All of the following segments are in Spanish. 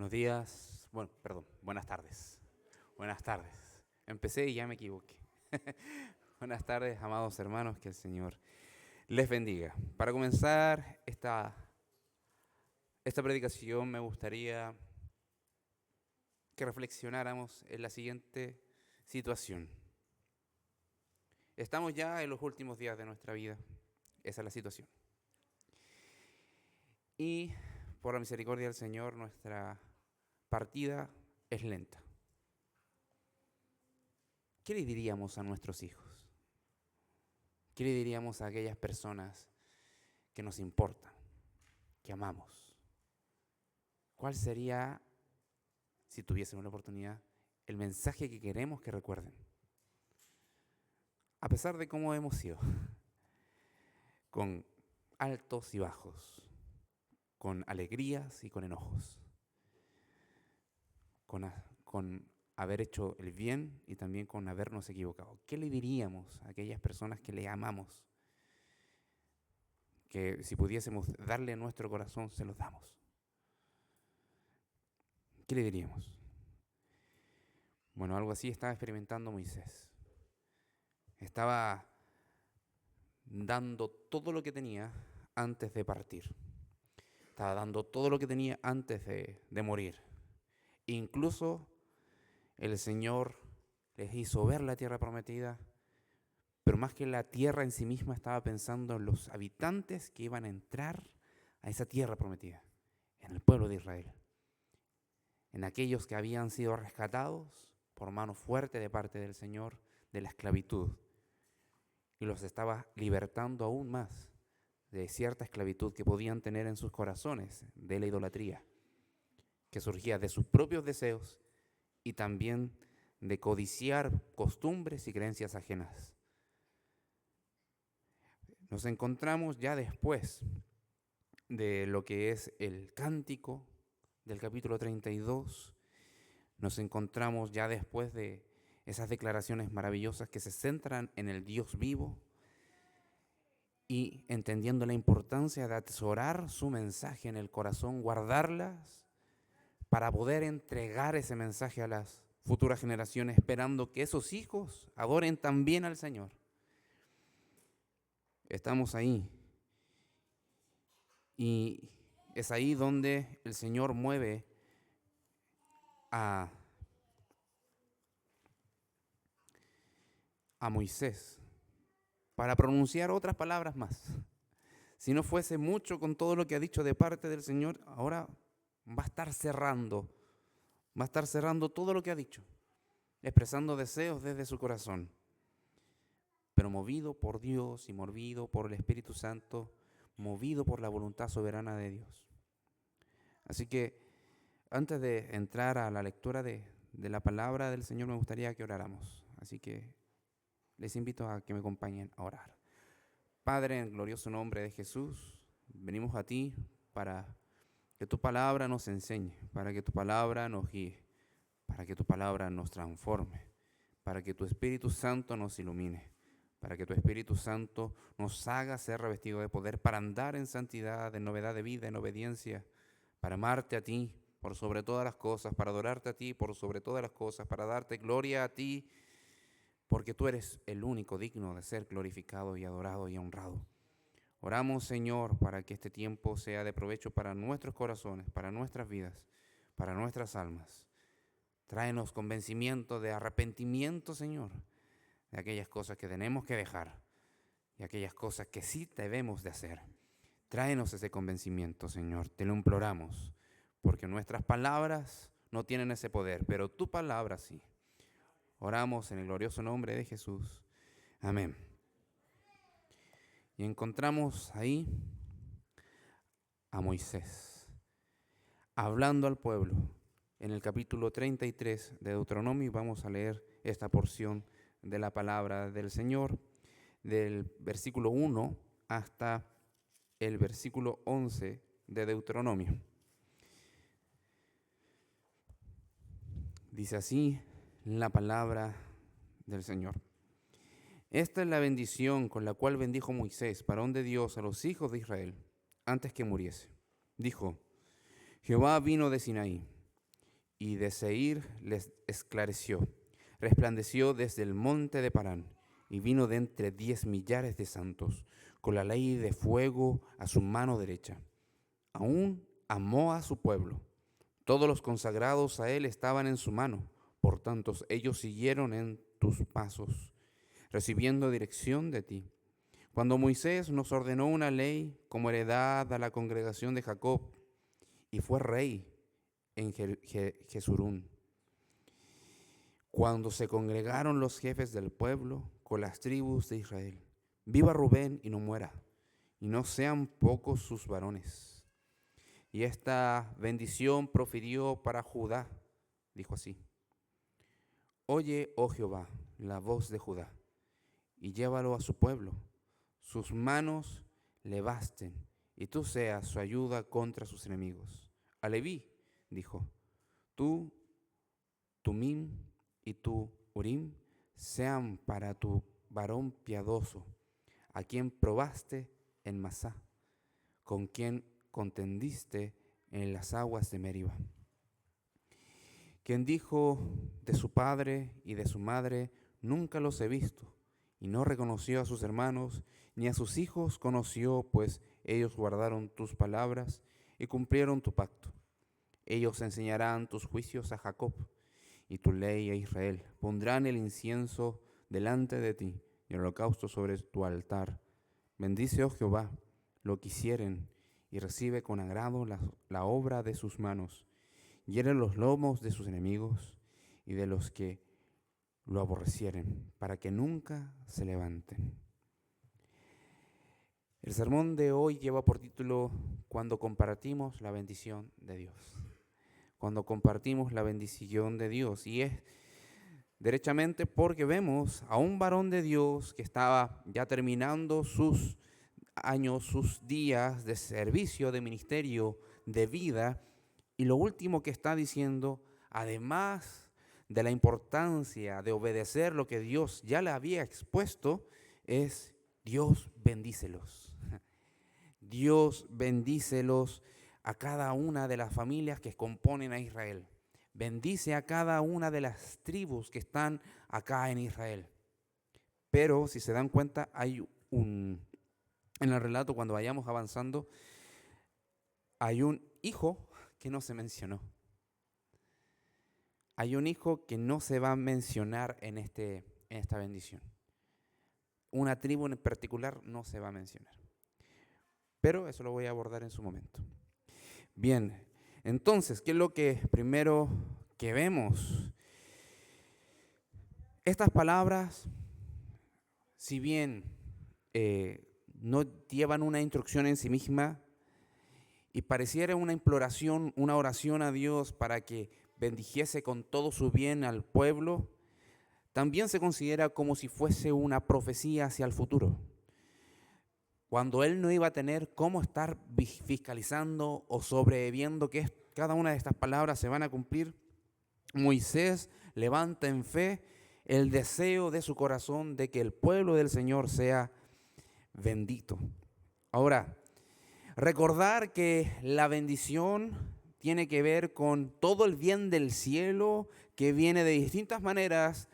Buenos días, bueno, perdón, buenas tardes. Buenas tardes. Empecé y ya me equivoqué. Buenas tardes, amados hermanos, que el Señor les bendiga. Para comenzar esta predicación me gustaría que reflexionáramos en la siguiente situación. Estamos ya en los últimos días de nuestra vida, esa es la situación. Y por la misericordia del Señor, nuestra partida es lenta. ¿Qué le diríamos a nuestros hijos? ¿Qué le diríamos a aquellas personas que nos importan, que amamos? ¿Cuál sería, si tuviésemos la oportunidad, el mensaje que queremos que recuerden? A pesar de cómo hemos sido, con altos y bajos, con alegrías y con enojos, con haber hecho el bien y también con habernos equivocado. ¿Qué le diríamos a aquellas personas que le amamos? Que si pudiésemos darle nuestro corazón, se los damos. ¿Qué le diríamos? Bueno, algo así estaba experimentando Moisés. Estaba dando todo lo que tenía antes de partir. Estaba dando todo lo que tenía antes de morir. Incluso el Señor les hizo ver la tierra prometida, pero más que la tierra en sí misma, estaba pensando en los habitantes que iban a entrar a esa tierra prometida, en el pueblo de Israel, en aquellos que habían sido rescatados por mano fuerte de parte del Señor de la esclavitud, y los estaba libertando aún más de cierta esclavitud que podían tener en sus corazones, de la idolatría, que surgía de sus propios deseos y también de codiciar costumbres y creencias ajenas. Nos encontramos ya después de lo que es el cántico del capítulo 32, nos encontramos ya después de esas declaraciones maravillosas que se centran en el Dios vivo y entendiendo la importancia de atesorar su mensaje en el corazón, guardarlas para poder entregar ese mensaje a las futuras generaciones, esperando que esos hijos adoren también al Señor. Estamos ahí. Y es ahí donde el Señor mueve a Moisés para pronunciar otras palabras más. Si no fuese mucho con todo lo que ha dicho de parte del Señor, ahora va a estar cerrando todo lo que ha dicho, expresando deseos desde su corazón, pero movido por Dios y movido por el Espíritu Santo, movido por la voluntad soberana de Dios. Así que antes de entrar a la lectura de la palabra del Señor, me gustaría que oráramos. Así que les invito a que me acompañen a orar. Padre, en el glorioso nombre de Jesús, venimos a ti para que tu palabra nos enseñe, para que tu palabra nos guíe, para que tu palabra nos transforme, para que tu Espíritu Santo nos ilumine, para que tu Espíritu Santo nos haga ser revestido de poder para andar en santidad, en novedad de vida, en obediencia, para amarte a ti por sobre todas las cosas, para adorarte a ti por sobre todas las cosas, para darte gloria a ti, porque tú eres el único digno de ser glorificado y adorado y honrado. Oramos, Señor, para que este tiempo sea de provecho para nuestros corazones, para nuestras vidas, para nuestras almas. Tráenos convencimiento de arrepentimiento, Señor, de aquellas cosas que tenemos que dejar y aquellas cosas que sí debemos de hacer. Tráenos ese convencimiento, Señor, te lo imploramos, porque nuestras palabras no tienen ese poder, pero tu palabra sí. Oramos en el glorioso nombre de Jesús. Amén. Y encontramos ahí a Moisés hablando al pueblo. En el capítulo 33 de Deuteronomio vamos a leer esta porción de la palabra del Señor, del versículo 1 hasta el versículo 11 de Deuteronomio. Dice así la palabra del Señor. Esta es la bendición con la cual bendijo Moisés, varón de Dios, a los hijos de Israel, antes que muriese. Dijo: Jehová vino de Sinaí, y de Seir les esclareció. Resplandeció desde el monte de Parán y vino de entre 10 millares de santos, con la ley de fuego a su mano derecha. Aún amó a su pueblo. Todos los consagrados a él estaban en su mano. Por tanto, ellos siguieron en tus pasos, recibiendo dirección de ti. Cuando Moisés nos ordenó una ley como heredad a la congregación de Jacob, y fue rey en Jesurún. Cuando se congregaron los jefes del pueblo con las tribus de Israel, viva Rubén y no muera, y no sean pocos sus varones. Y esta bendición profirió para Judá, dijo así: Oye, oh Jehová, la voz de Judá, y llévalo a su pueblo. Sus manos le basten, y tú seas su ayuda contra sus enemigos. A Leví dijo: Tú, Tumim y tu Urim sean para tu varón piadoso, a quien probaste en Masá, con quien contendiste en las aguas de Meriba. Quien dijo de su padre y de su madre, nunca los he visto, y no reconoció a sus hermanos, ni a sus hijos conoció, pues ellos guardaron tus palabras y cumplieron tu pacto. Ellos enseñarán tus juicios a Jacob y tu ley a Israel. Pondrán el incienso delante de ti y el holocausto sobre tu altar. Bendice, oh Jehová, lo que hicieren, y recibe con agrado la obra de sus manos. Hiere los lomos de sus enemigos y de los que lo aborrecieren, para que nunca se levanten. El sermón de hoy lleva por título Cuando compartimos la bendición de Dios. Cuando compartimos la bendición de Dios. Y es derechamente porque vemos a un varón de Dios que estaba ya terminando sus años, sus días de servicio, de ministerio, de vida. Y lo último que está diciendo, además de la importancia de obedecer lo que Dios ya le había expuesto, es: Dios bendícelos. Dios bendícelos a cada una de las familias que componen a Israel. Bendice a cada una de las tribus que están acá en Israel. Pero si se dan cuenta, en el relato, cuando vayamos avanzando, hay un hijo que no se mencionó. Hay un hijo que no se va a mencionar en esta bendición. Una tribu en particular no se va a mencionar. Pero eso lo voy a abordar en su momento. Bien, entonces, ¿qué es lo que primero que vemos? Estas palabras, si bien no llevan una instrucción en sí misma y pareciera una imploración, una oración a Dios para que bendijese con todo su bien al pueblo, también se considera como si fuese una profecía hacia el futuro, cuando él no iba a tener cómo estar fiscalizando o sobreviendo que cada una de estas palabras se van a cumplir. Moisés levanta en fe el deseo de su corazón de que el pueblo del Señor sea bendito. Ahora, recordar que la bendición tiene que ver con todo el bien del cielo que viene de distintas maneras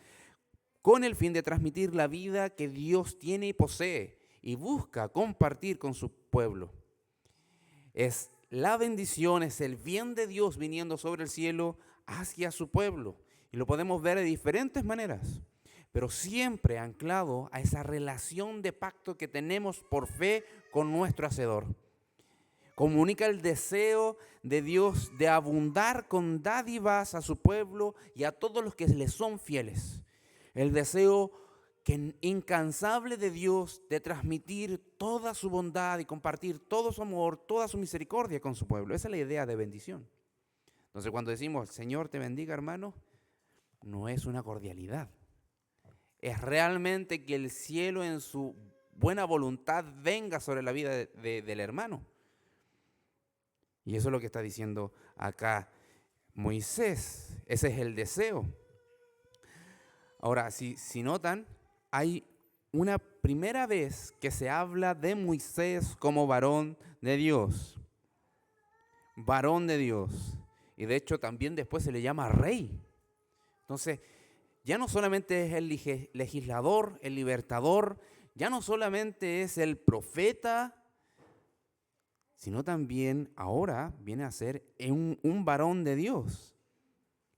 con el fin de transmitir la vida que Dios tiene y posee y busca compartir con su pueblo. Es la bendición, es el bien de Dios viniendo sobre el cielo hacia su pueblo. Y lo podemos ver de diferentes maneras, pero siempre anclado a esa relación de pacto que tenemos por fe con nuestro Hacedor. Comunica el deseo de Dios de abundar con dádivas a su pueblo y a todos los que le son fieles. El deseo incansable de Dios de transmitir toda su bondad y compartir todo su amor, toda su misericordia con su pueblo. Esa es la idea de bendición. Entonces, cuando decimos Señor te bendiga, hermano, no es una cordialidad. Es realmente que el cielo en su buena voluntad venga sobre la vida del hermano. Y eso es lo que está diciendo acá Moisés. Ese es el deseo. Ahora, si notan, hay una primera vez que se habla de Moisés como varón de Dios. Varón de Dios. y de hecho también después se le llama rey. Entonces, ya no solamente es el legislador, el libertador, ya no solamente es el profeta, sino también ahora viene a ser un varón de Dios,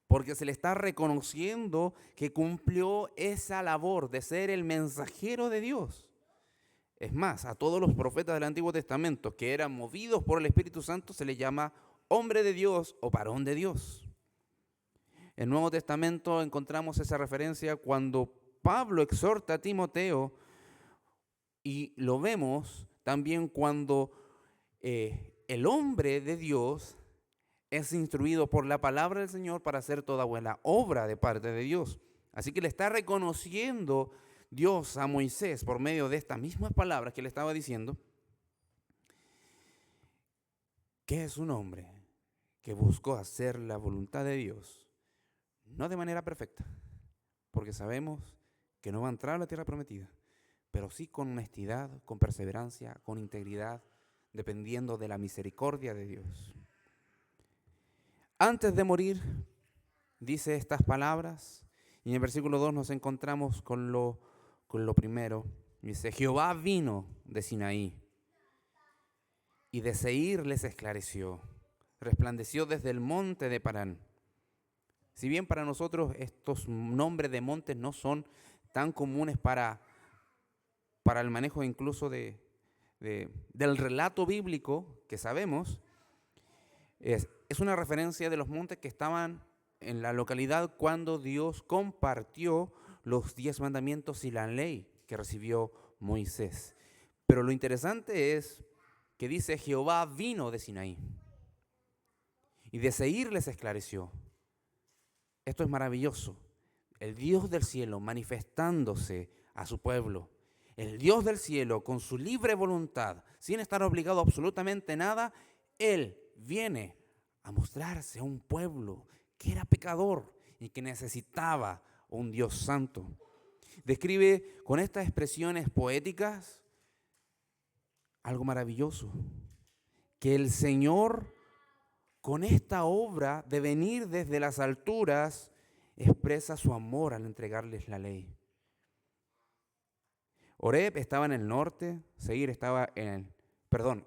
porque se le está reconociendo que cumplió esa labor de ser el mensajero de Dios. Es más, a todos los profetas del Antiguo Testamento que eran movidos por el Espíritu Santo se les llama hombre de Dios o varón de Dios. En el Nuevo Testamento encontramos esa referencia cuando Pablo exhorta a Timoteo, y lo vemos también cuando el hombre de Dios es instruido por la palabra del Señor para hacer toda buena obra de parte de Dios. Así que le está reconociendo Dios a Moisés por medio de estas mismas palabras que le estaba diciendo, que es un hombre que buscó hacer la voluntad de Dios, no de manera perfecta, porque sabemos que no va a entrar a la tierra prometida, pero sí con honestidad, con perseverancia, con integridad, dependiendo de la misericordia de Dios. Antes de morir, dice estas palabras, y en el versículo 2 nos encontramos con lo primero. Dice, Jehová vino de Sinaí, y de Seir les esclareció, resplandeció desde el monte de Parán. Si bien para nosotros estos nombres de montes no son tan comunes para el manejo incluso del relato bíblico que sabemos, es una referencia de los montes que estaban en la localidad cuando Dios compartió los 10 mandamientos y la ley que recibió Moisés. Pero lo interesante es que dice Jehová vino de Sinaí y de Seir les esclareció. Esto es maravilloso. El Dios del cielo manifestándose a su pueblo. El Dios del cielo con su libre voluntad, sin estar obligado a absolutamente nada, Él viene a mostrarse a un pueblo que era pecador y que necesitaba un Dios santo. Describe con estas expresiones poéticas algo maravilloso, que el Señor con esta obra de venir desde las alturas expresa su amor al entregarles la ley. Oreb estaba en el norte, Seir estaba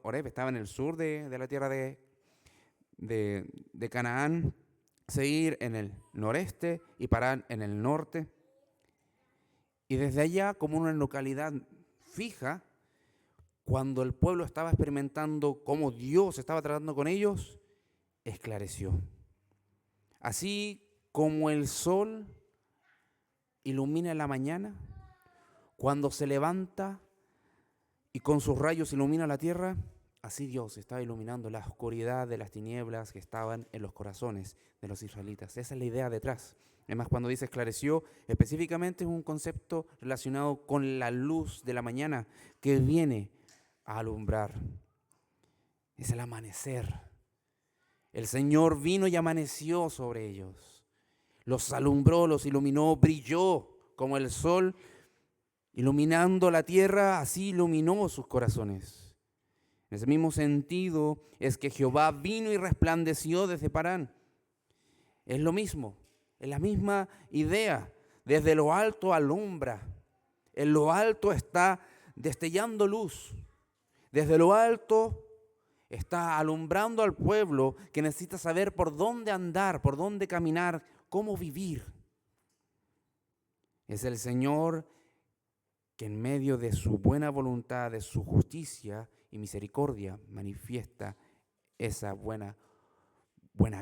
Oreb estaba en el sur de la tierra de Canaán, Seir en el noreste y Parán en el norte. Y desde allá, como una localidad fija, cuando el pueblo estaba experimentando cómo Dios estaba tratando con ellos, esclareció. Así como el sol ilumina en la mañana, cuando se levanta y con sus rayos ilumina la tierra, así Dios estaba iluminando la oscuridad de las tinieblas que estaban en los corazones de los israelitas. Esa es la idea detrás. Además, cuando dice esclareció, específicamente es un concepto relacionado con la luz de la mañana que viene a alumbrar. Es el amanecer. El Señor vino y amaneció sobre ellos. Los alumbró, los iluminó, brilló como el sol, iluminando la tierra, así iluminó sus corazones. En ese mismo sentido es que Jehová vino y resplandeció desde Parán. Es lo mismo, es la misma idea. Desde lo alto alumbra. En lo alto está destellando luz. Desde lo alto está alumbrando al pueblo que necesita saber por dónde andar, por dónde caminar, cómo vivir. Es el Señor que en medio de su buena voluntad, de su justicia y misericordia, manifiesta esa buena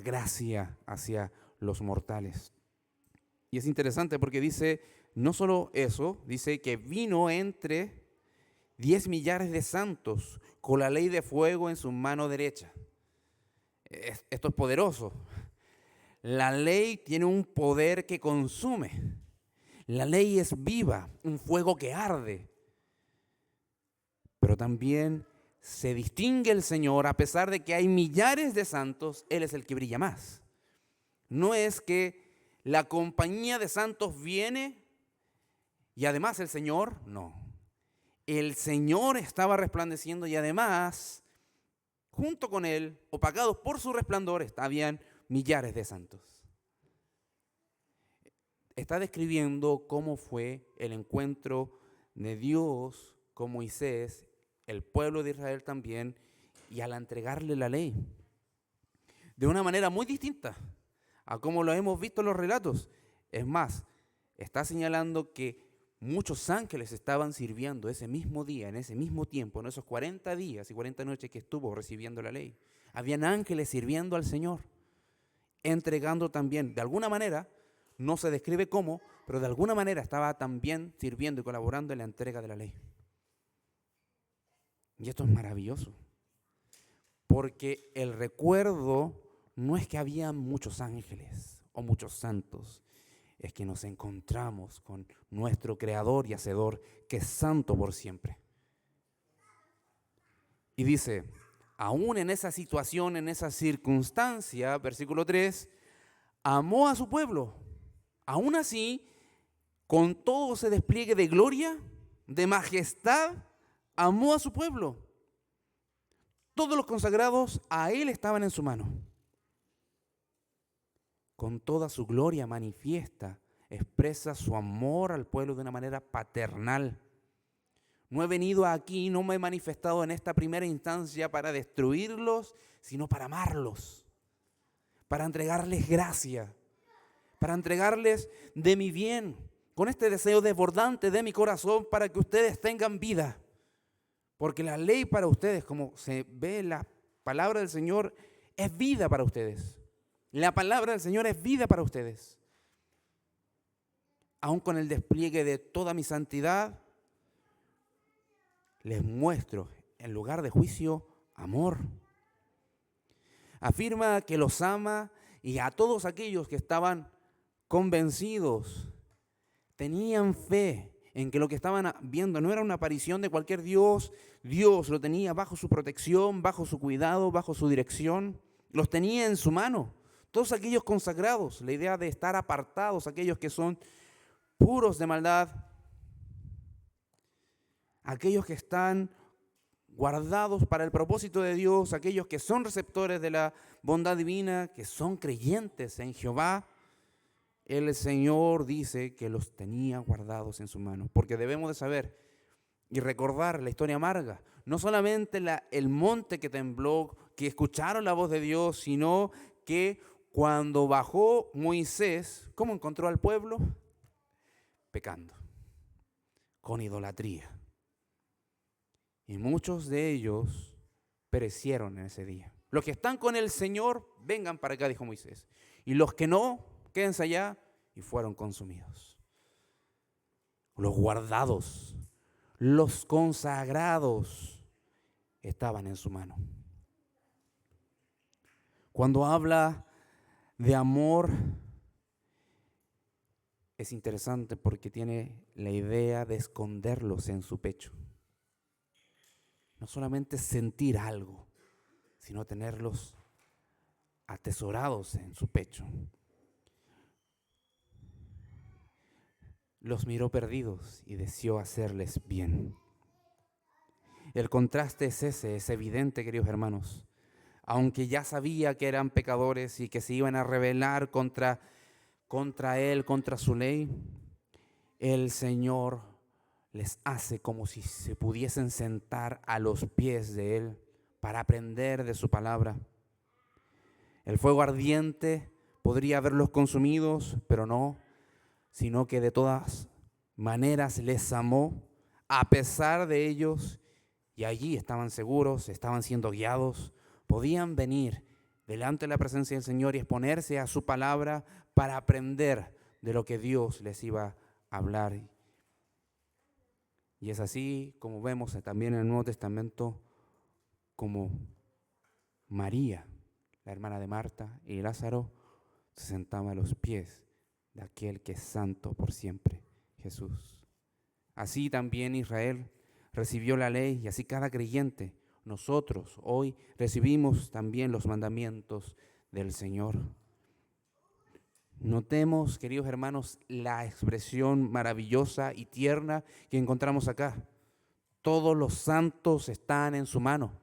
gracia hacia los mortales. Y es interesante porque dice, no solo eso, dice que vino entre 10 millares de santos con la ley de fuego en su mano derecha. Esto es poderoso. La ley tiene un poder que consume. La ley es viva, un fuego que arde. Pero también se distingue el Señor, a pesar de que hay millares de santos, Él es el que brilla más. No es que la compañía de santos viene y además el Señor, no. El Señor estaba resplandeciendo y además, junto con Él, opagados por su resplandor, habían millares de santos. Está describiendo cómo fue el encuentro de Dios con Moisés, el pueblo de Israel también, y al entregarle la ley. De una manera muy distinta a como lo hemos visto en los relatos. Es más, está señalando que muchos ángeles estaban sirviendo ese mismo día, en ese mismo tiempo, en esos 40 días y 40 noches que estuvo recibiendo la ley. Habían ángeles sirviendo al Señor, entregando también, de alguna manera, no se describe cómo, pero de alguna manera estaba también sirviendo y colaborando en la entrega de la ley. Y esto es maravilloso, porque el recuerdo no es que había muchos ángeles o muchos santos, es que nos encontramos con nuestro Creador y Hacedor, que es santo por siempre. Y dice, aún en esa situación, en esa circunstancia, versículo 3, amó a su pueblo. Aún así, con todo ese despliegue de gloria, de majestad, amó a su pueblo. Todos los consagrados a Él estaban en su mano. Con toda su gloria manifiesta, expresa su amor al pueblo de una manera paternal. No he venido aquí, no me he manifestado en esta primera instancia para destruirlos, sino para amarlos, para entregarles gracia, para entregarles de mi bien, con este deseo desbordante de mi corazón para que ustedes tengan vida. Porque la ley para ustedes, como se ve en la palabra del Señor, es vida para ustedes. La palabra del Señor es vida para ustedes. Aún con el despliegue de toda mi santidad, les muestro, en lugar de juicio, amor. Afirma que los ama y a todos aquellos que estaban convencidos, tenían fe en que lo que estaban viendo no era una aparición de cualquier Dios. Dios lo tenía bajo su protección, bajo su cuidado, bajo su dirección. Los tenía en su mano. Todos aquellos consagrados, la idea de estar apartados, aquellos que son puros de maldad, aquellos que están guardados para el propósito de Dios, aquellos que son receptores de la bondad divina, que son creyentes en Jehová, el Señor dice que los tenía guardados en su mano. Porque debemos de saber y recordar la historia amarga. No solamente el monte que tembló, que escucharon la voz de Dios, sino que cuando bajó Moisés, ¿cómo encontró al pueblo? Pecando, con idolatría. Y muchos de ellos perecieron en ese día. Los que están con el Señor, vengan para acá, dijo Moisés. Y los que no, quédense allá, y fueron consumidos. Los guardados, los consagrados, estaban en su mano. Cuando habla de amor, es interesante porque tiene la idea de esconderlos en su pecho. No solamente sentir algo, sino tenerlos atesorados en su pecho. Los miró perdidos y deseó hacerles bien. El contraste es ese, es evidente, queridos hermanos. Aunque ya sabía que eran pecadores y que se iban a rebelar contra Él, contra su ley, el Señor les hace como si se pudiesen sentar a los pies de Él para aprender de su palabra. El fuego ardiente podría haberlos consumidos, pero no, sino que de todas maneras les amó a pesar de ellos, y allí estaban seguros, estaban siendo guiados, podían venir delante de la presencia del Señor y exponerse a su palabra para aprender de lo que Dios les iba a hablar. Y es así como vemos también en el Nuevo Testamento como María, la hermana de Marta y Lázaro, se sentaba a los pies de aquel que es santo por siempre, Jesús. Así también Israel recibió la ley y así cada creyente, nosotros hoy recibimos también los mandamientos del Señor. Notemos, queridos hermanos, la expresión maravillosa y tierna que encontramos acá. Todos los santos están en su mano.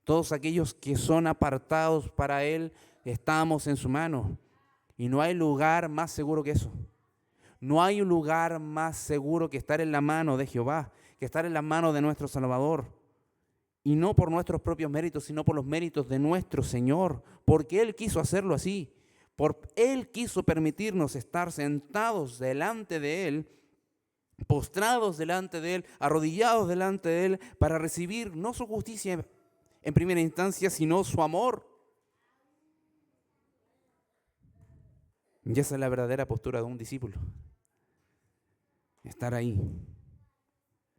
Todos aquellos que son apartados para Él estamos en su mano. Y no hay lugar más seguro que eso. No hay un lugar más seguro que estar en la mano de Jehová, que estar en la mano de nuestro Salvador. Y no por nuestros propios méritos, sino por los méritos de nuestro Señor, porque Él quiso hacerlo así. Él quiso permitirnos estar sentados delante de Él, postrados delante de Él, arrodillados delante de Él, para recibir no su justicia en primera instancia, sino su amor. Y esa es la verdadera postura de un discípulo. Estar ahí,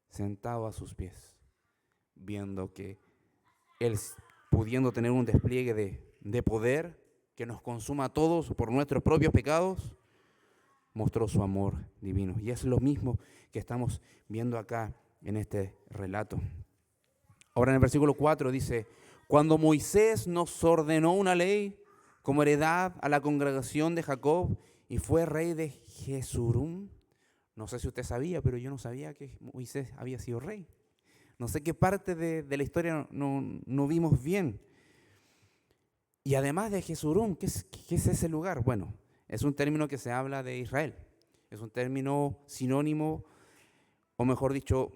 sentado a sus pies, viendo que Él, pudiendo tener un despliegue de poder que nos consuma a todos por nuestros propios pecados, mostró su amor divino. Y es lo mismo que estamos viendo acá en este relato. Ahora en el versículo 4 dice, cuando Moisés nos ordenó una ley como heredad a la congregación de Jacob y fue rey de Jesurún. No sé si usted sabía, pero yo no sabía que Moisés había sido rey. No sé qué parte de la historia no vimos bien. Y además de Jesurún, ¿qué es ese lugar? Bueno, es un término que se habla de Israel. Es un término sinónimo, o mejor dicho,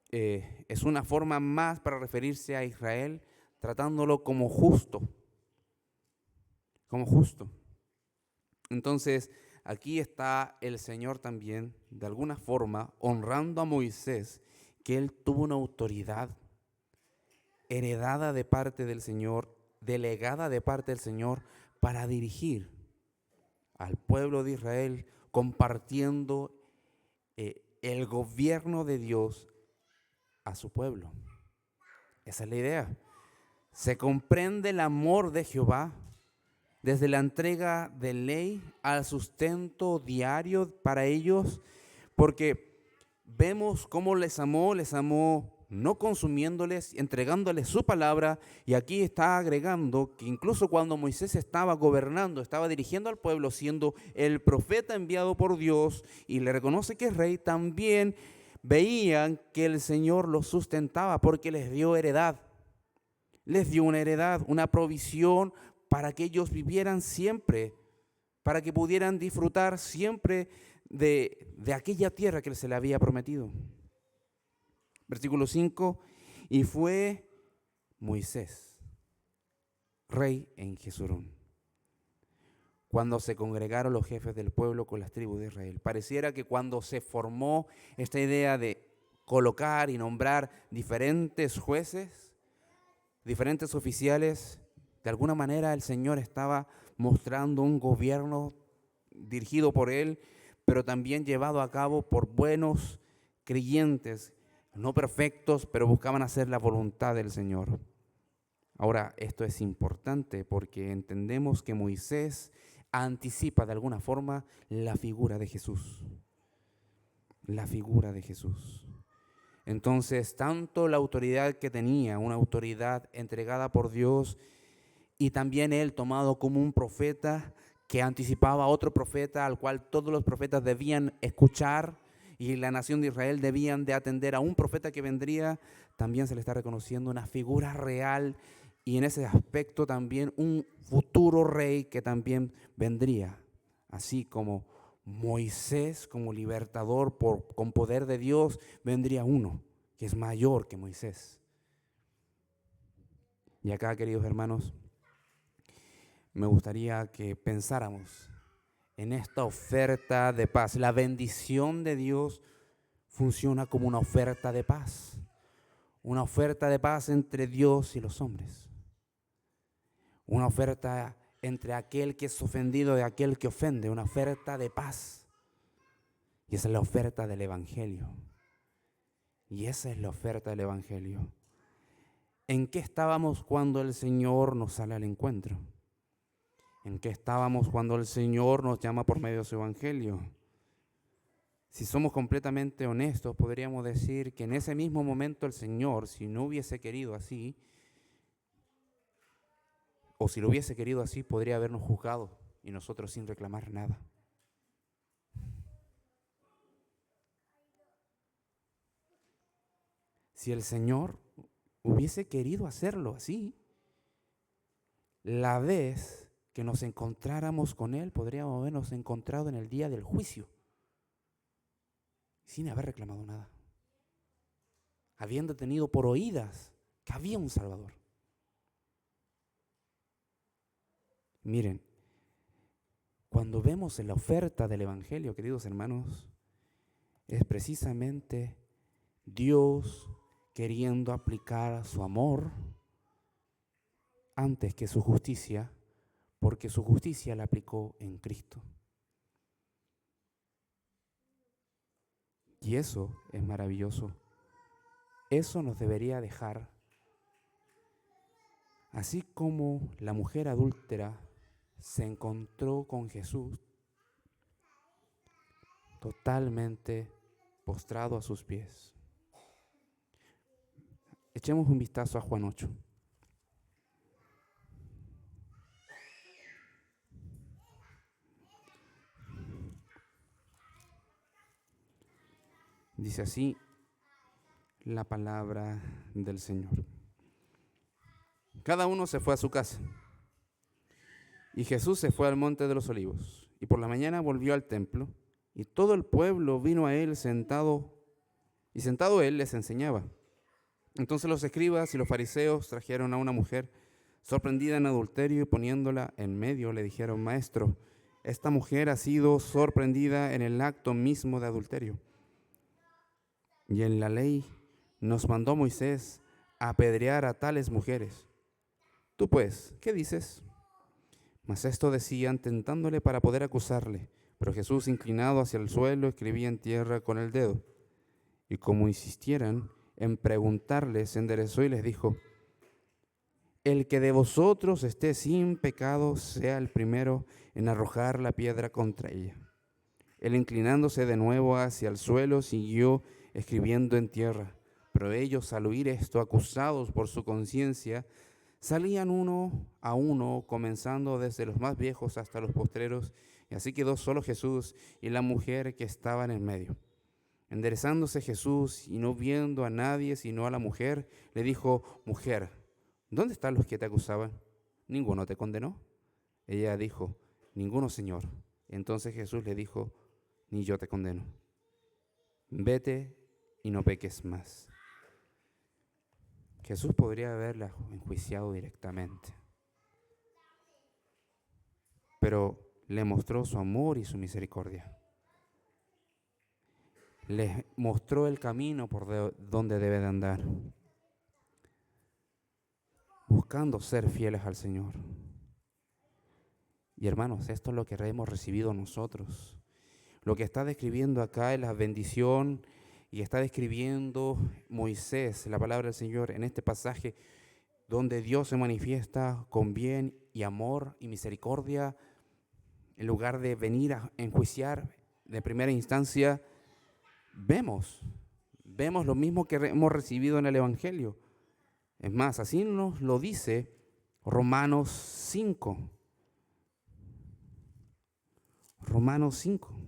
es una forma más para referirse a Israel, tratándolo como justo. Como justo. Entonces, aquí está el Señor también, de alguna forma, honrando a Moisés, que él tuvo una autoridad heredada de parte del Señor, delegada de parte del Señor, para dirigir al pueblo de Israel, compartiendo el gobierno de Dios a su pueblo. Esa es la idea. Se comprende el amor de Jehová desde la entrega de ley al sustento diario para ellos, porque vemos cómo les amó no consumiéndoles, entregándoles su palabra, y aquí está agregando que incluso cuando Moisés estaba gobernando, estaba dirigiendo al pueblo, siendo el profeta enviado por Dios, y le reconoce que es rey, también veían que el Señor los sustentaba porque les dio heredad. Les dio una heredad, una provisión para que ellos vivieran siempre, para que pudieran disfrutar siempre de aquella tierra que se le había prometido. Versículo 5, y fue Moisés, rey en Jesurún, cuando se congregaron los jefes del pueblo con las tribus de Israel. Pareciera que cuando se formó esta idea de colocar y nombrar diferentes jueces, diferentes oficiales, de alguna manera el Señor estaba mostrando un gobierno dirigido por Él, pero también llevado a cabo por buenos creyentes, no perfectos, pero buscaban hacer la voluntad del Señor. Ahora, esto es importante porque entendemos que Moisés anticipa de alguna forma la figura de Jesús. La figura de Jesús. Entonces, tanto la autoridad que tenía, una autoridad entregada por Dios, y también él tomado como un profeta que anticipaba a otro profeta al cual todos los profetas debían escuchar, y la nación de Israel debían de atender a un profeta que vendría, también se le está reconociendo una figura real, y en ese aspecto también un futuro rey que también vendría, así como Moisés como libertador con poder de Dios, vendría uno que es mayor que Moisés. Y acá, queridos hermanos, me gustaría que pensáramos en esta oferta de paz. La bendición de Dios funciona como una oferta de paz. Una oferta de paz entre Dios y los hombres. Una oferta entre aquel que es ofendido y aquel que ofende. Una oferta de paz. Y esa es la oferta del Evangelio. Y esa es la oferta del Evangelio. ¿En qué estábamos cuando el Señor nos sale al encuentro? ¿En qué estábamos cuando el Señor nos llama por medio de su Evangelio? Si somos completamente honestos, podríamos decir que en ese mismo momento el Señor, si no hubiese querido así, o si lo hubiese querido así, podría habernos juzgado y nosotros sin reclamar nada. Si el Señor hubiese querido hacerlo así, la vez que nos encontráramos con Él, podríamos habernos encontrado en el día del juicio, sin haber reclamado nada, habiendo tenido por oídas que había un Salvador. Miren, cuando vemos en la oferta del Evangelio, queridos hermanos, es precisamente Dios queriendo aplicar su amor antes que su justicia, porque su justicia la aplicó en Cristo. Y eso es maravilloso. Eso nos debería dejar, así como la mujer adúltera se encontró con Jesús totalmente postrado a sus pies. Echemos un vistazo a Juan 8. Dice así la palabra del Señor. Cada uno se fue a su casa, y Jesús se fue al monte de los olivos, y por la mañana volvió al templo, y todo el pueblo vino a él sentado él les enseñaba. Entonces los escribas y los fariseos trajeron a una mujer sorprendida en adulterio, y poniéndola en medio le dijeron: Maestro, esta mujer ha sido sorprendida en el acto mismo de adulterio. Y en la ley nos mandó Moisés a apedrear a tales mujeres. Tú pues, ¿qué dices? Mas esto decían tentándole para poder acusarle. Pero Jesús, inclinado hacia el suelo, escribía en tierra con el dedo. Y como insistieran en preguntarle, se enderezó y les dijo: El que de vosotros esté sin pecado, sea el primero en arrojar la piedra contra ella. Él, inclinándose de nuevo hacia el suelo, siguió escribiendo en tierra. Pero ellos, al oír esto, acusados por su conciencia, salían uno a uno, comenzando desde los más viejos hasta los postreros, y así quedó solo Jesús y la mujer que estaba en el medio. Enderezándose Jesús y no viendo a nadie sino a la mujer, le dijo: Mujer, ¿dónde están los que te acusaban? ¿Ninguno te condenó? Ella dijo: Ninguno, Señor. Entonces Jesús le dijo: Ni yo te condeno. Vete y no peques más. Jesús podría haberla enjuiciado directamente, pero le mostró su amor y su misericordia. Les mostró el camino por donde debe de andar, buscando ser fieles al Señor. Y hermanos, esto es lo que hemos recibido nosotros. Lo que está describiendo acá es la bendición, y está describiendo Moisés, la palabra del Señor, en este pasaje donde Dios se manifiesta con bien y amor y misericordia, en lugar de venir a enjuiciar de primera instancia. Vemos lo mismo que hemos recibido en el Evangelio. Es más, así nos lo dice Romanos 5. Romanos 5,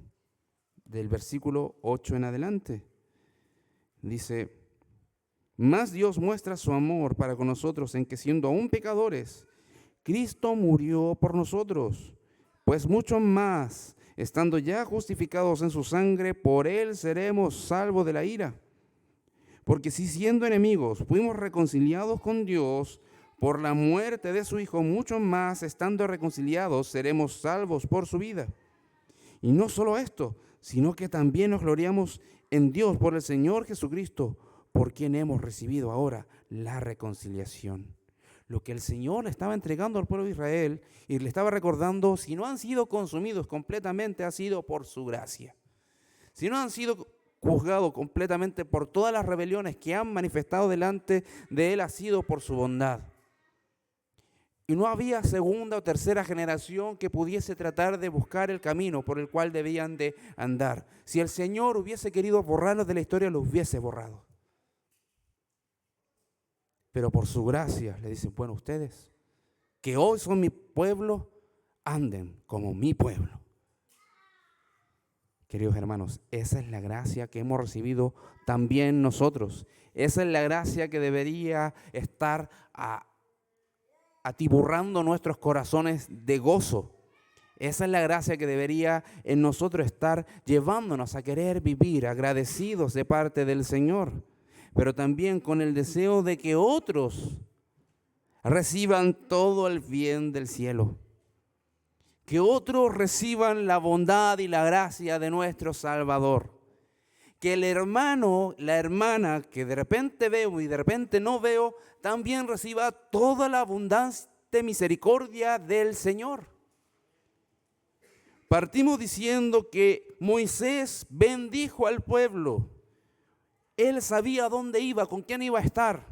del versículo 8 en adelante. Dice: Mas Dios muestra su amor para con nosotros en que, siendo aún pecadores, Cristo murió por nosotros. Pues mucho más, estando ya justificados en su sangre, por él seremos salvos de la ira. Porque si siendo enemigos fuimos reconciliados con Dios por la muerte de su Hijo, mucho más, estando reconciliados, seremos salvos por su vida. Y no solo esto, sino que también nos gloriamos en Dios por el Señor Jesucristo, por quien hemos recibido ahora la reconciliación. Lo que el Señor le estaba entregando al pueblo de Israel y le estaba recordando: si no han sido consumidos completamente, ha sido por su gracia. Si no han sido juzgados completamente por todas las rebeliones que han manifestado delante de Él, ha sido por su bondad. Y no había segunda o tercera generación que pudiese tratar de buscar el camino por el cual debían de andar. Si el Señor hubiese querido borrarlos de la historia, los hubiese borrado. Pero por su gracia le dicen: bueno, ustedes que hoy son mi pueblo, anden como mi pueblo. Queridos hermanos, esa es la gracia que hemos recibido también nosotros. Esa es la gracia que debería estar atiborrando nuestros corazones de gozo. Esa es la gracia que debería en nosotros estar llevándonos a querer vivir agradecidos de parte del Señor, pero también con el deseo de que otros reciban todo el bien del cielo, que otros reciban la bondad y la gracia de nuestro Salvador, que el hermano, la hermana que de repente veo y de repente no veo, también reciba toda la abundante misericordia del Señor. Partimos diciendo que Moisés bendijo al pueblo. Él sabía dónde iba, con quién iba a estar.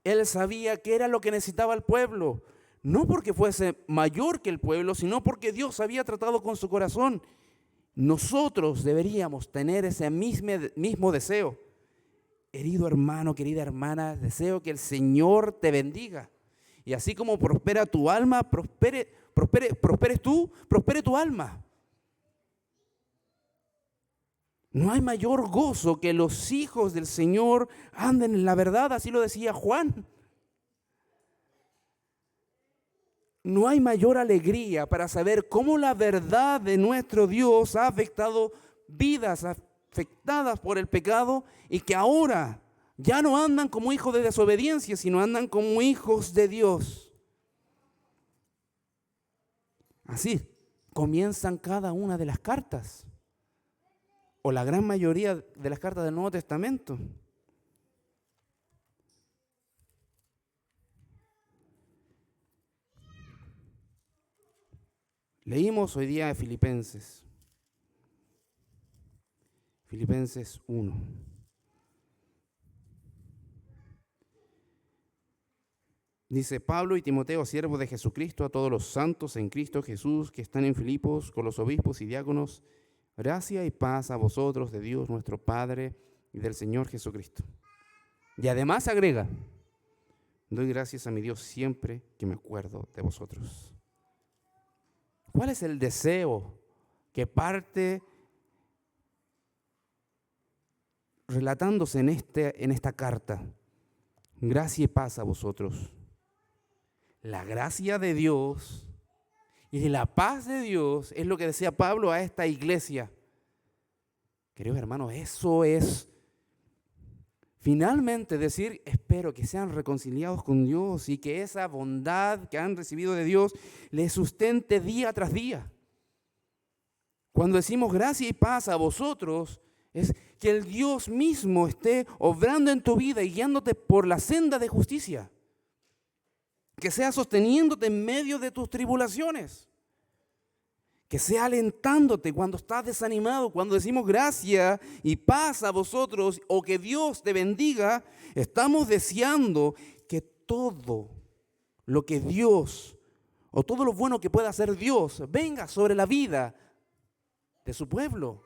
Él sabía qué era lo que necesitaba el pueblo. No porque fuese mayor que el pueblo, sino porque Dios había tratado con su corazón. Nosotros deberíamos tener ese mismo deseo. Querido hermano, querida hermana, deseo que el Señor te bendiga. Y así como prospera tu alma, prospere tu alma. No hay mayor gozo que los hijos del Señor anden en la verdad, así lo decía Juan. No hay mayor alegría para saber cómo la verdad de nuestro Dios ha afectado vidas afectadas por el pecado y que ahora ya no andan como hijos de desobediencia, sino andan como hijos de Dios. Así comienzan cada una de las cartas, o la gran mayoría de las cartas del Nuevo Testamento. Leímos hoy día Filipenses 1. Dice: Pablo y Timoteo, siervos de Jesucristo, a todos los santos en Cristo Jesús que están en Filipos, con los obispos y diáconos, gracia y paz a vosotros de Dios nuestro Padre y del Señor Jesucristo. Y además agrega: doy gracias a mi Dios siempre que me acuerdo de vosotros. ¿Cuál es el deseo que parte relatándose en esta carta? Gracia y paz a vosotros. La gracia de Dios y la paz de Dios es lo que decía Pablo a esta iglesia. Queridos hermanos, eso es finalmente decir: espero que sean reconciliados con Dios y que esa bondad que han recibido de Dios les sustente día tras día. Cuando decimos gracia y paz a vosotros, es que el Dios mismo esté obrando en tu vida y guiándote por la senda de justicia. Que sea sosteniéndote en medio de tus tribulaciones. Que sea alentándote cuando estás desanimado. Cuando decimos gracia y paz a vosotros o que Dios te bendiga, estamos deseando que todo lo que Dios o todo lo bueno que pueda hacer Dios venga sobre la vida de su pueblo.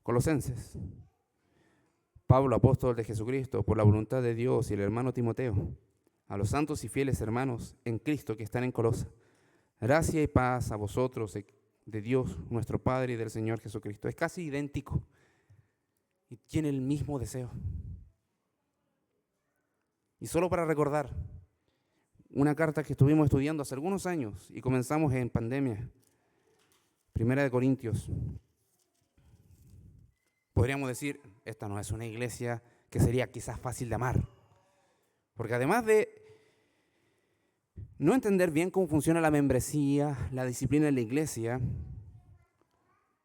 Colosenses. Pablo, apóstol de Jesucristo, por la voluntad de Dios, y el hermano Timoteo, a los santos y fieles hermanos en Cristo que están en Colosa. Gracia y paz a vosotros de Dios, nuestro Padre, y del Señor Jesucristo. Es casi idéntico y tiene el mismo deseo. Y solo para recordar, una carta que estuvimos estudiando hace algunos años y comenzamos en pandemia, 1 Corintios. Podríamos decir, esta no es una iglesia que sería quizás fácil de amar. Porque además de no entender bien cómo funciona la membresía, la disciplina de la iglesia,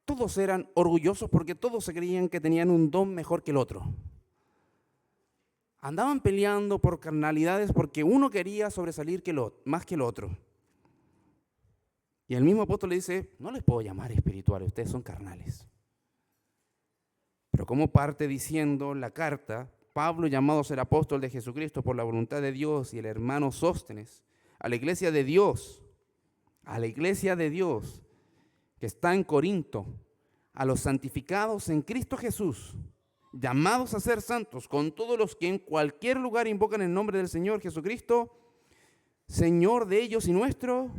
todos eran orgullosos porque todos se creían que tenían un don mejor que el otro. Andaban peleando por carnalidades porque uno quería sobresalir más que el otro. Y el mismo apóstol le dice: no les puedo llamar espirituales, ustedes son carnales. Pero como parte diciendo la carta, Pablo, llamado a ser apóstol de Jesucristo por la voluntad de Dios, y el hermano Sóstenes, a la iglesia de Dios que está en Corinto, a los santificados en Cristo Jesús, llamados a ser santos, con todos los que en cualquier lugar invocan el nombre del Señor Jesucristo, Señor de ellos y nuestro,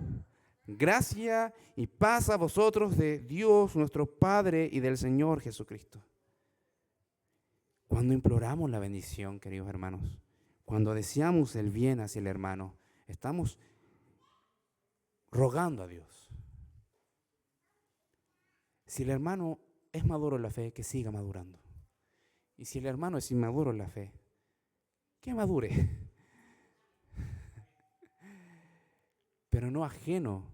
gracia y paz a vosotros de Dios nuestro Padre y del Señor Jesucristo. Cuando imploramos la bendición, queridos hermanos, cuando deseamos el bien hacia el hermano, estamos rogando a Dios. Si el hermano es maduro en la fe, que siga madurando. Y si el hermano es inmaduro en la fe, que madure. Pero no ajeno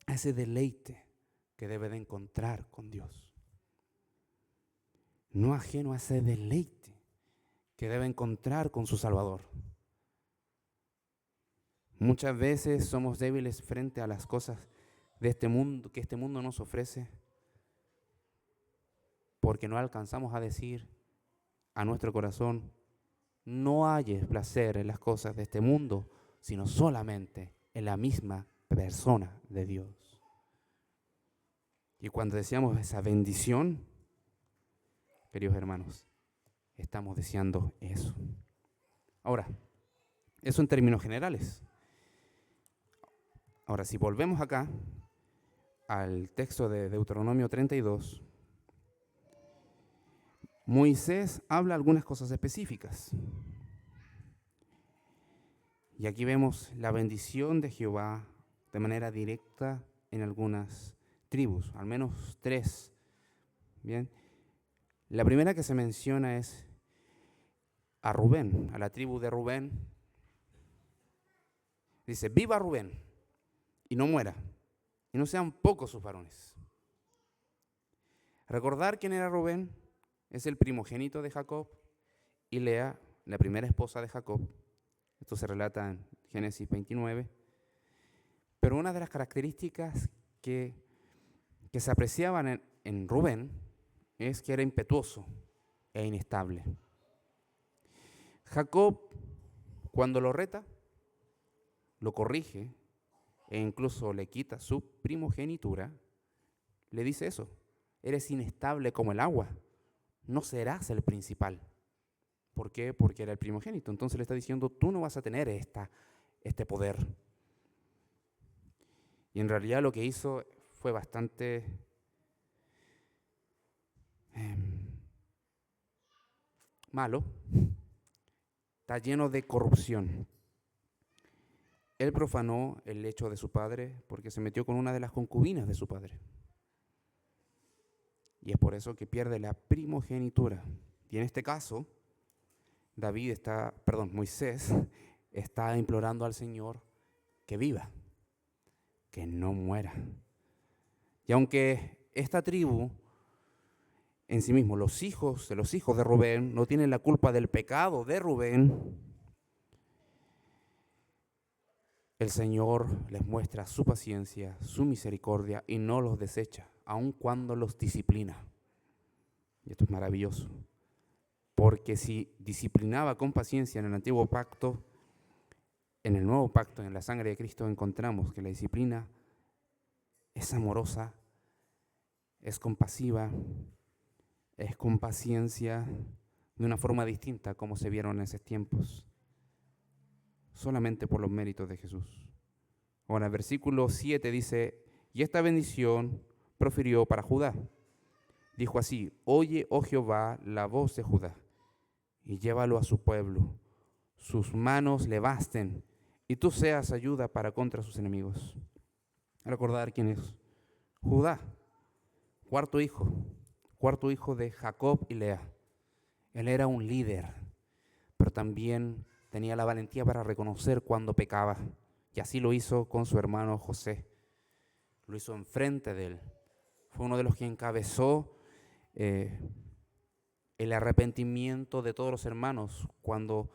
a ese deleite que debe de encontrar con Dios. No ajeno a ese deleite que debe encontrar con su Salvador. Muchas veces somos débiles frente a las cosas de este mundo, que este mundo nos ofrece, porque no alcanzamos a decir a nuestro corazón: no halles placer en las cosas de este mundo, sino solamente en la misma persona de Dios. Y cuando deseamos esa bendición, queridos hermanos, estamos deseando eso. Ahora, eso en términos generales. Ahora, si volvemos acá al texto de Deuteronomio 32, Moisés habla algunas cosas específicas. Y aquí vemos la bendición de Jehová de manera directa en algunas tribus, al menos 3. Bien. La primera que se menciona es a Rubén, a la tribu de Rubén. Dice: viva Rubén y no muera, y no sean pocos sus varones. Recordar quién era Rubén: es el primogénito de Jacob, y Lea, la primera esposa de Jacob. Esto se relata en Génesis 29. Pero una de las características que se apreciaban en Rubén es que era impetuoso e inestable. Jacob, cuando lo reta, lo corrige e incluso le quita su primogenitura, le dice eso: eres inestable como el agua, no serás el principal. ¿Por qué? Porque era el primogénito. Entonces le está diciendo: tú no vas a tener este poder. Y en realidad lo que hizo fue bastante malo. Está lleno de corrupción. Él profanó el lecho de su padre porque se metió con una de las concubinas de su padre. Y es por eso que pierde la primogenitura. Y en este caso, Moisés está implorando al Señor que viva, que no muera. Y aunque esta tribu en sí mismo, los hijos de Rubén, no tienen la culpa del pecado de Rubén, el Señor les muestra su paciencia, su misericordia, y no los desecha, aun cuando los disciplina. Y esto es maravilloso, porque si disciplinaba con paciencia en el antiguo pacto, en el nuevo pacto, en la sangre de Cristo, encontramos que la disciplina es amorosa, es compasiva, es con paciencia, de una forma distinta como se vieron en esos tiempos, solamente por los méritos de Jesús. Ahora, el versículo 7 dice: y esta bendición profirió para Judá. Dijo así: oye, oh Jehová, la voz de Judá, y llévalo a su pueblo. Sus manos le basten, y tú seas ayuda para contra sus enemigos. A recordar quién es Judá, cuarto hijo de Jacob y Lea. Él era un líder, pero también tenía la valentía para reconocer cuando pecaba, y así lo hizo con su hermano José. Lo hizo enfrente de él. Fue uno de los que encabezó el arrepentimiento de todos los hermanos cuando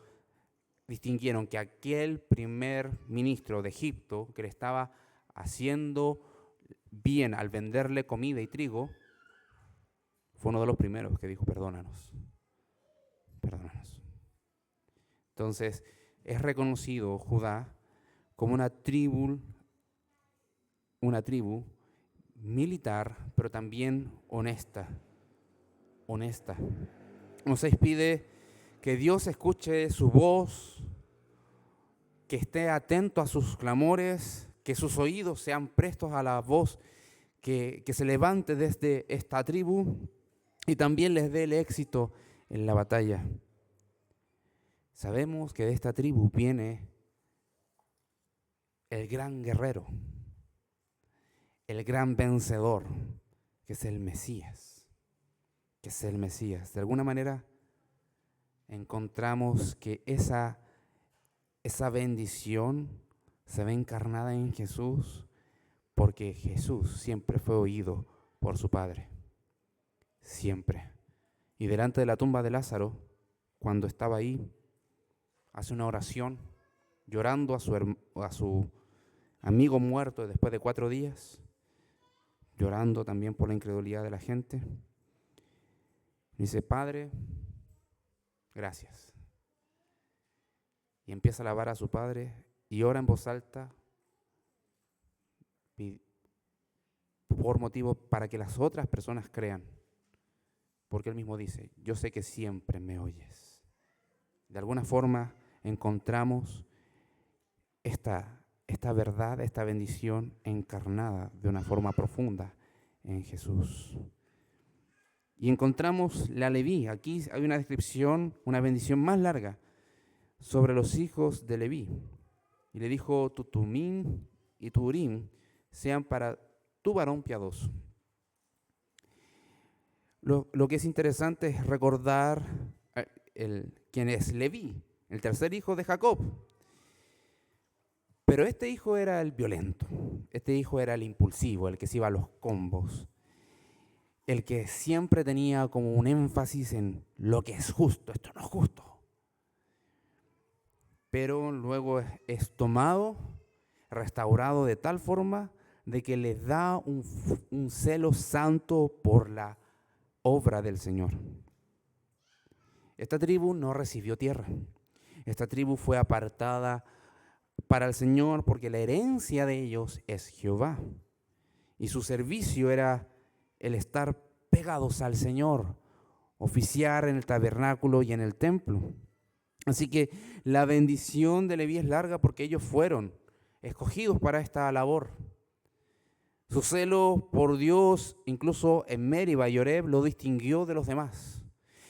distinguieron que aquel primer ministro de Egipto, que le estaba haciendo bien al venderle comida y trigo, fue uno de los primeros que dijo: perdónanos. Entonces es reconocido Judá como una tribu militar, pero también honesta. Moisés pide que Dios escuche su voz, que esté atento a sus clamores, que sus oídos sean prestos a la voz que se levante desde esta tribu, y también les dé el éxito en la batalla. Sabemos que de esta tribu viene el gran guerrero, el gran vencedor, que es el Mesías, De alguna manera encontramos que esa bendición se ve encarnada en Jesús, porque Jesús siempre fue oído por su Padre, siempre. Y delante de la tumba de Lázaro, cuando estaba ahí, hace una oración llorando a su amigo muerto después de 4 días, llorando también por la incredulidad de la gente. Dice: Padre, gracias. Y empieza a alabar a su Padre y ora en voz alta por motivo para que las otras personas crean. Porque él mismo dice: yo sé que siempre me oyes. De alguna forma encontramos esta verdad, esta bendición encarnada de una forma profunda en Jesús. Y encontramos la Leví. Aquí hay una descripción, una bendición más larga sobre los hijos de Leví. Y le dijo: tu Tumín y tu Urim sean para tu varón piadoso. Lo que es interesante es recordar quién es Leví, el tercer hijo de Jacob. Pero este hijo era el violento, este hijo era el impulsivo, el que se iba a los combos, el que siempre tenía como un énfasis en lo que es justo, esto no es justo. Pero luego es tomado, restaurado de tal forma de que le da un celo santo por la obra del Señor. Esta tribu no recibió tierra. Esta tribu fue apartada para el Señor porque la herencia de ellos es Jehová. Y su servicio era el estar pegados al Señor, oficiar en el tabernáculo y en el templo. Así que la bendición de Leví es larga porque ellos fueron escogidos para esta labor. Su celo por Dios, incluso en Meriba y Oreb, lo distinguió de los demás.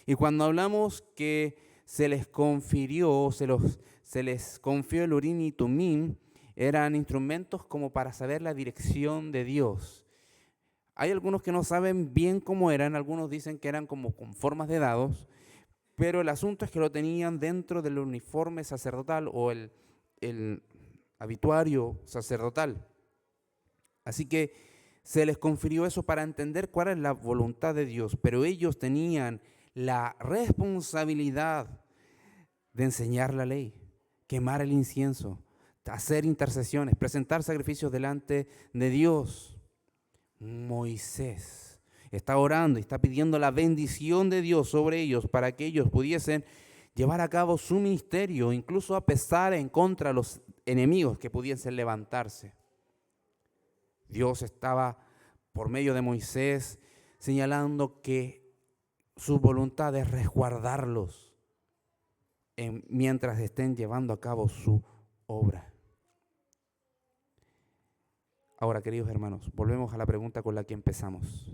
Y cuando hablamos que se les confió el Urim y Tumim, eran instrumentos como para saber la dirección de Dios. Hay algunos que no saben bien cómo eran, algunos dicen que eran como con formas de dados, pero el asunto es que lo tenían dentro del uniforme sacerdotal o el habituario sacerdotal. Así que se les confirió eso para entender cuál es la voluntad de Dios, pero ellos tenían la responsabilidad de enseñar la ley, quemar el incienso, hacer intercesiones, presentar sacrificios delante de Dios. Moisés está orando y está pidiendo la bendición de Dios sobre ellos para que ellos pudiesen llevar a cabo su ministerio, incluso a pesar en contra de los enemigos que pudiesen levantarse. Dios estaba por medio de Moisés señalando que su voluntad es resguardarlos mientras estén llevando a cabo su obra. Ahora, queridos hermanos, volvemos a la pregunta con la que empezamos.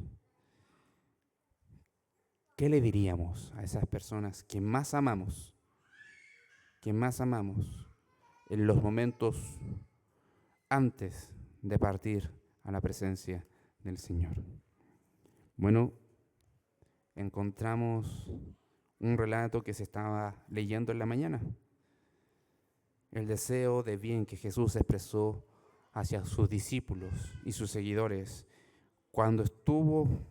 ¿Qué le diríamos a esas personas que más amamos en los momentos antes de partir a la presencia del Señor? Bueno, encontramos un relato que se estaba leyendo en la mañana. El deseo de bien que Jesús expresó hacia sus discípulos y sus seguidores cuando estuvo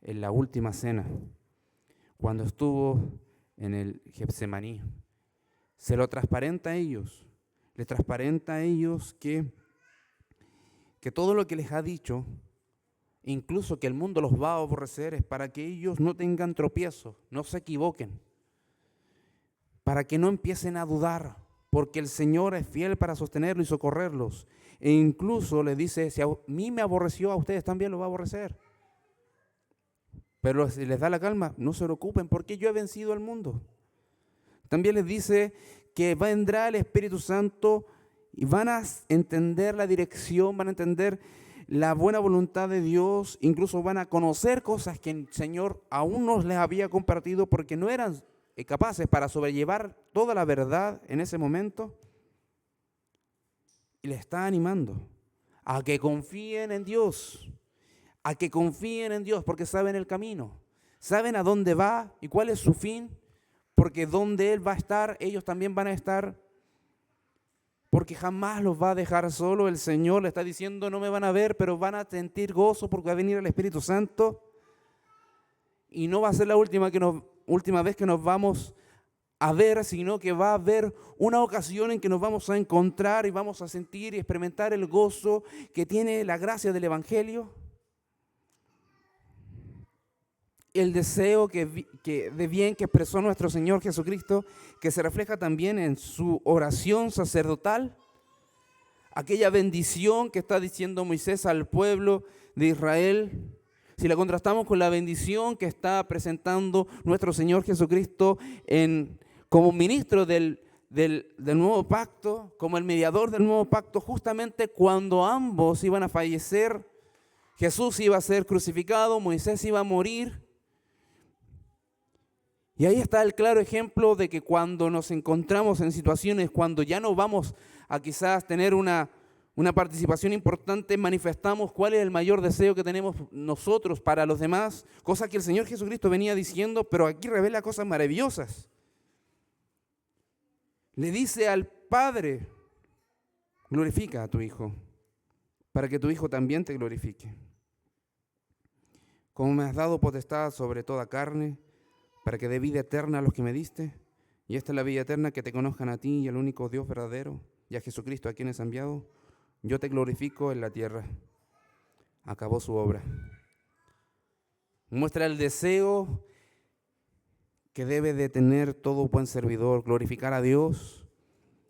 en la última cena, cuando estuvo en el Getsemaní. Se lo transparenta a ellos, le transparenta a ellos que todo lo que les ha dicho, incluso que el mundo los va a aborrecer, es para que ellos no tengan tropiezos, no se equivoquen, para que no empiecen a dudar, porque el Señor es fiel para sostenerlos y socorrerlos. E incluso les dice: si a mí me aborreció, a ustedes también lo va a aborrecer. Pero si les da la calma, no se preocupen, porque yo he vencido al mundo. También les dice que vendrá el Espíritu Santo y van a entender la dirección, van a entender la buena voluntad de Dios, incluso van a conocer cosas que el Señor aún no les había compartido porque no eran capaces para sobrellevar toda la verdad en ese momento. Y les está animando a que confíen en Dios, a que confíen en Dios porque saben el camino, saben a dónde va y cuál es su fin, porque donde Él va a estar, ellos también van a estar, porque jamás los va a dejar solo. El Señor le está diciendo, no me van a ver, pero van a sentir gozo porque va a venir el Espíritu Santo y no va a ser la última vez que nos vamos a ver, sino que va a haber una ocasión en que nos vamos a encontrar y vamos a sentir y experimentar el gozo que tiene la gracia del Evangelio. El deseo de bien que expresó nuestro Señor Jesucristo, que se refleja también en su oración sacerdotal, aquella bendición que está diciendo Moisés al pueblo de Israel. Si la contrastamos con la bendición que está presentando nuestro Señor Jesucristo como ministro del nuevo pacto, como el mediador del nuevo pacto, justamente cuando ambos iban a fallecer, Jesús iba a ser crucificado, Moisés iba a morir. Y ahí está el claro ejemplo de que cuando nos encontramos en situaciones, cuando ya no vamos a quizás tener una participación importante, manifestamos cuál es el mayor deseo que tenemos nosotros para los demás, cosa que el Señor Jesucristo venía diciendo, pero aquí revela cosas maravillosas. Le dice al Padre, glorifica a tu Hijo, para que tu Hijo también te glorifique. Como me has dado potestad sobre toda carne, para que dé vida eterna a los que me diste, y esta es la vida eterna, que te conozcan a ti y al único Dios verdadero, y a Jesucristo a quien has enviado. Yo te glorifico en la tierra. Acabó su obra. Muestra el deseo que debe de tener todo buen servidor, glorificar a Dios,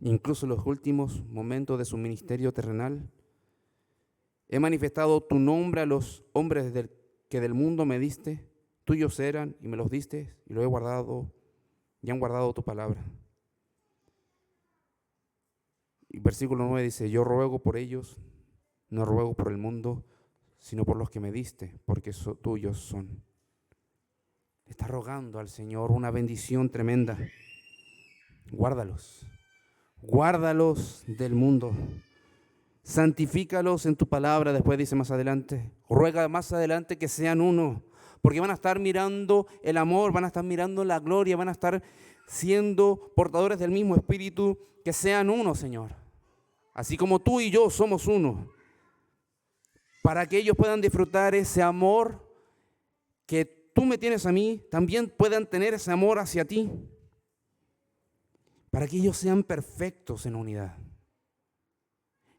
incluso en los últimos momentos de su ministerio terrenal. He manifestado tu nombre a los hombres que del mundo me diste, tuyos eran y me los diste, y lo he guardado, y han guardado tu palabra. Y versículo 9 dice, yo ruego por ellos, no ruego por el mundo, sino por los que me diste, porque tuyos son. Está rogando al Señor una bendición tremenda. Guárdalos, guárdalos del mundo. Santifícalos en tu palabra, después dice más adelante. Ruega más adelante que sean uno, porque van a estar mirando el amor, van a estar mirando la gloria, van a estar siendo portadores del mismo espíritu, que sean uno, Señor. Así como tú y yo somos uno, para que ellos puedan disfrutar ese amor que tú me tienes a mí, también puedan tener ese amor hacia ti, para que ellos sean perfectos en unidad.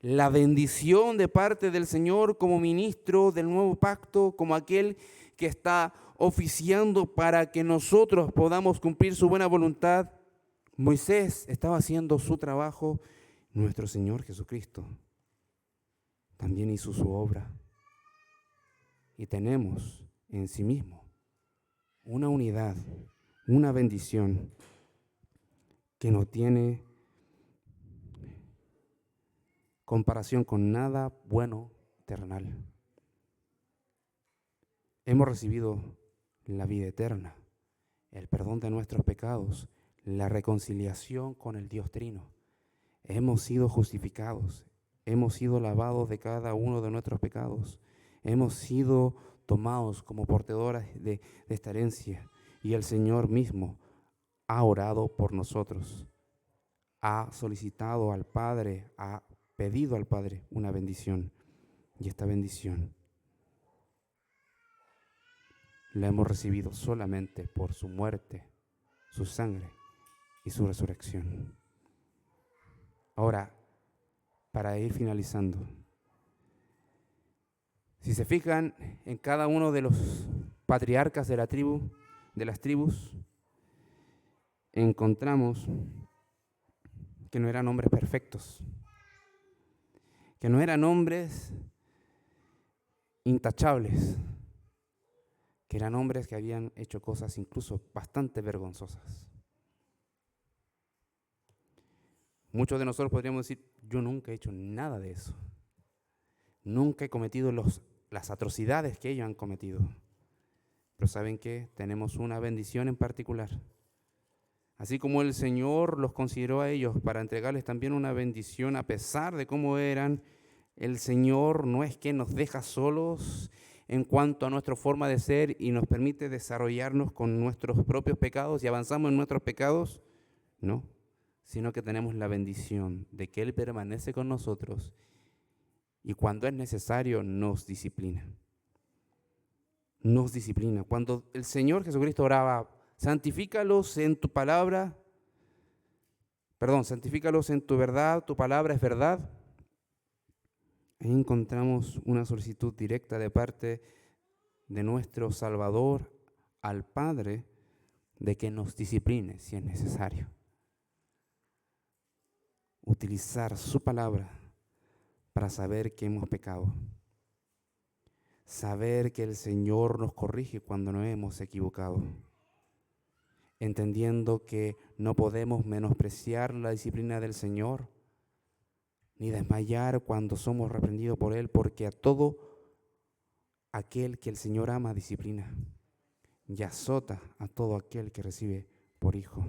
La bendición de parte del Señor como ministro del nuevo pacto, como aquel que está oficiando para que nosotros podamos cumplir su buena voluntad. Moisés estaba haciendo su trabajo, nuestro Señor Jesucristo también hizo su obra. Y tenemos en sí mismo una unidad, una bendición que no tiene comparación con nada bueno terrenal. Hemos recibido la vida eterna, el perdón de nuestros pecados, la reconciliación con el Dios Trino. Hemos sido justificados, hemos sido lavados de cada uno de nuestros pecados, hemos sido tomados como portadores de esta herencia, y el Señor mismo ha orado por nosotros, ha solicitado al Padre, ha pedido al Padre una bendición, y esta bendición la hemos recibido solamente por su muerte, su sangre y su resurrección. Ahora, para ir finalizando, si se fijan en cada uno de los patriarcas de las tribus, encontramos que no eran hombres perfectos, que no eran hombres intachables, que eran hombres que habían hecho cosas incluso bastante vergonzosas. Muchos de nosotros podríamos decir, yo nunca he hecho nada de eso. Nunca he cometido las atrocidades que ellos han cometido. Pero ¿saben qué? Tenemos una bendición en particular. Así como el Señor los consideró a ellos para entregarles también una bendición a pesar de cómo eran, el Señor no es que nos deja solos en cuanto a nuestra forma de ser y nos permite desarrollarnos con nuestros propios pecados y avanzamos en nuestros pecados, no, sino que tenemos la bendición de que Él permanece con nosotros y cuando es necesario nos disciplina. Nos disciplina. Cuando el Señor Jesucristo oraba, santifícalos en tu palabra, santifícalos en tu verdad, tu palabra es verdad. Ahí encontramos una solicitud directa de parte de nuestro Salvador al Padre de que nos discipline si es necesario. Utilizar su palabra para saber que hemos pecado. Saber que el Señor nos corrige cuando nos hemos equivocado. Entendiendo que no podemos menospreciar la disciplina del Señor, ni desmayar cuando somos reprendidos por Él, porque a todo aquel que el Señor ama disciplina y azota a todo aquel que recibe por hijo.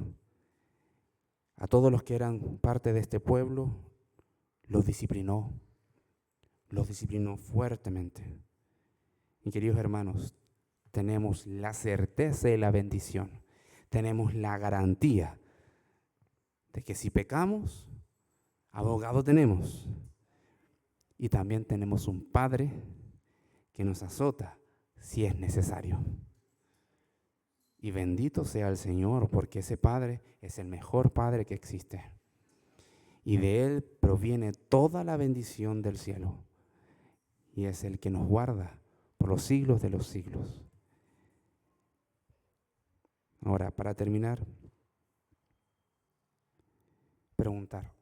A todos los que eran parte de este pueblo, los disciplinó fuertemente. Y queridos hermanos, tenemos la certeza y la bendición, tenemos la garantía de que si pecamos, abogado tenemos. Y también tenemos un Padre que nos azota si es necesario. Y bendito sea el Señor, porque ese Padre es el mejor Padre que existe. Y de Él proviene toda la bendición del cielo. Y es el que nos guarda por los siglos de los siglos. Ahora, para terminar, preguntar.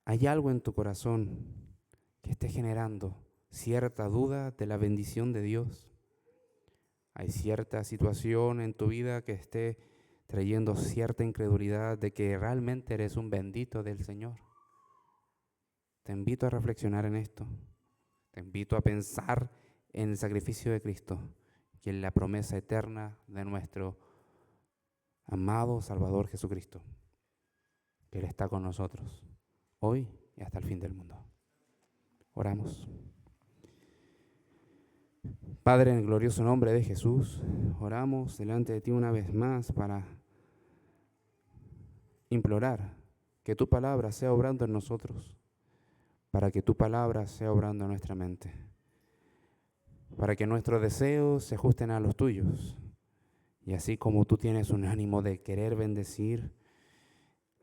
¿Hay algo en tu corazón que esté generando cierta duda de la bendición de Dios? ¿Hay cierta situación en tu vida que esté trayendo cierta incredulidad de que realmente eres un bendito del Señor? Te invito a reflexionar en esto. Te invito a pensar en el sacrificio de Cristo y en la promesa eterna de nuestro amado Salvador Jesucristo, que Él está con nosotros hoy y hasta el fin del mundo. Oramos. Padre, en el glorioso nombre de Jesús, oramos delante de ti una vez más para implorar que tu palabra sea obrando en nosotros, para que tu palabra sea obrando en nuestra mente, para que nuestros deseos se ajusten a los tuyos, y así como tú tienes un ánimo de querer bendecir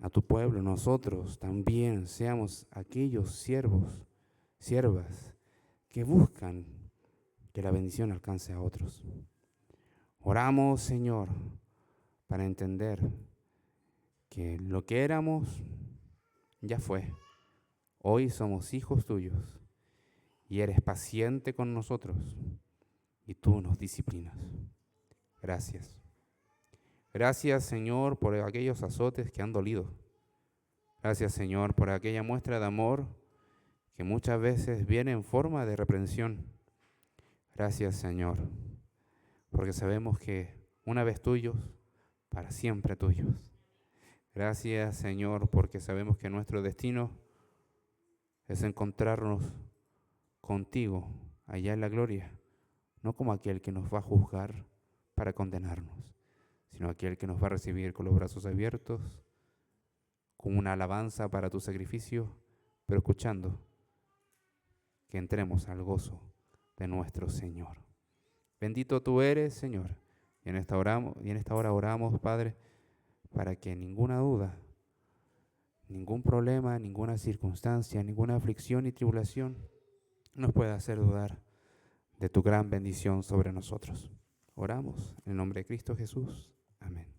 a tu pueblo, nosotros también seamos aquellos siervos, siervas que buscan que la bendición alcance a otros. Oramos, Señor, para entender que lo que éramos ya fue. Hoy somos hijos tuyos y eres paciente con nosotros y tú nos disciplinas. Gracias. Gracias, Señor, por aquellos azotes que han dolido. Gracias, Señor, por aquella muestra de amor que muchas veces viene en forma de reprensión. Gracias, Señor, porque sabemos que una vez tuyos, para siempre tuyos. Gracias, Señor, porque sabemos que nuestro destino es encontrarnos contigo allá en la gloria, no como aquel que nos va a juzgar para condenarnos, sino aquel que nos va a recibir con los brazos abiertos, con una alabanza para tu sacrificio, pero escuchando que entremos al gozo de nuestro Señor. Bendito tú eres, Señor, y en esta hora oramos, Padre, para que ninguna duda, ningún problema, ninguna circunstancia, ninguna aflicción y tribulación nos pueda hacer dudar de tu gran bendición sobre nosotros. Oramos en el nombre de Cristo Jesús. Amén.